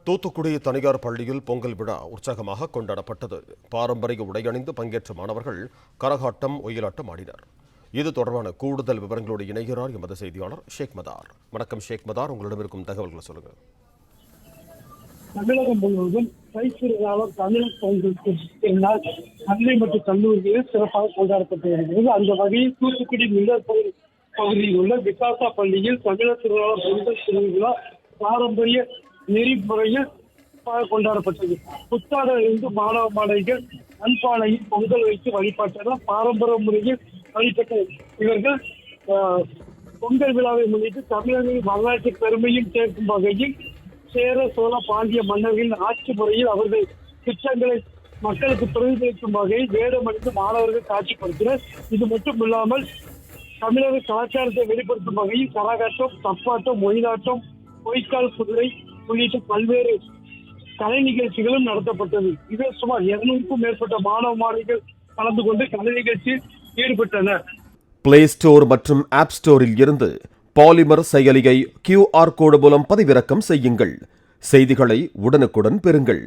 தூத்துக்குடி தனியார் பள்ளியில் பொங்கல் விழா உற்சாகமாக கொண்டாடப்பட்டது. பாரம்பரிய உடையணிந்து பங்கேற்ற மாணவர்கள் கரகாட்டம், ஒயிலாட்டம் ஆடினர். இது தொடர்பான கூடுதல் விவரங்களோடு இணைகிறார் எமது செய்தியாளர் ஷேக் மதார். வணக்கம் ஷேக் மதார், உங்களிடம் இருக்கும் தகவல்களை சொல்லுங்கள். தமிழகம் முழுவதும் தைப்பொங்கல் தமிழ் பொங்கல் திருநாள் பள்ளி மற்றும் கல்லூரிகளில் சிறப்பாக கொண்டாடப்பட்டு வருகிறது. அந்த வகையில் தூத்துக்குடி மில்லர் பகுதியில் உள்ள விகாசா பள்ளியில் தமிழர் திருநாள் பொங்கல் திருவிழா பாரம்பரிய நெறிமுறையில் கொண்டாடப்பட்டது. புத்தாடையிலிருந்து மாணவ மாணவிகள் மண்பானையில் பொங்கல் வைத்து வழிபாட்டனர் பாரம்பரிய முறையில் வழிபட்ட இவர்கள் பொங்கல் விழாவை முன்னிட்டு தமிழர்களின் வரலாற்று பெருமையும் சேர்க்கும் வகையில் சேர, சோழ, பாண்டிய மன்னர்களின் ஆட்சி முறையில் அவர்கள் திட்டங்களை மக்களுக்கு பிரதிபலிக்கும் வகையில் வேடமணிந்து மாணவர்கள் காட்சிப்படுத்தினர். இது மட்டும் இல்லாமல் தமிழக கலாச்சாரத்தை வெளிப்படுத்தும் வகையில் கரகாட்டம், தப்பாட்டம், ஒயிலாட்டம், பொய்க்கால் குதிரை உள்ளிட்ட பல்வேறு கலை நிகழ்ச்சிகளும் நடத்தப்பட்டது. இதில் சுமார் 200க்கும் மேற்பட்ட மாணவ மாணவிகள் கலந்து கொண்டு கலை நிகழ்ச்சியில் ஈடுபட்டனர். பிளே ஸ்டோர் மற்றும் ஆப் ஸ்டோரில் இருந்து பாலிமர் செயலியை QR கோடு மூலம் பதிவிறக்கம் செய்யுங்கள். செய்திகளை உடனுக்குடன் பெறுங்கள்.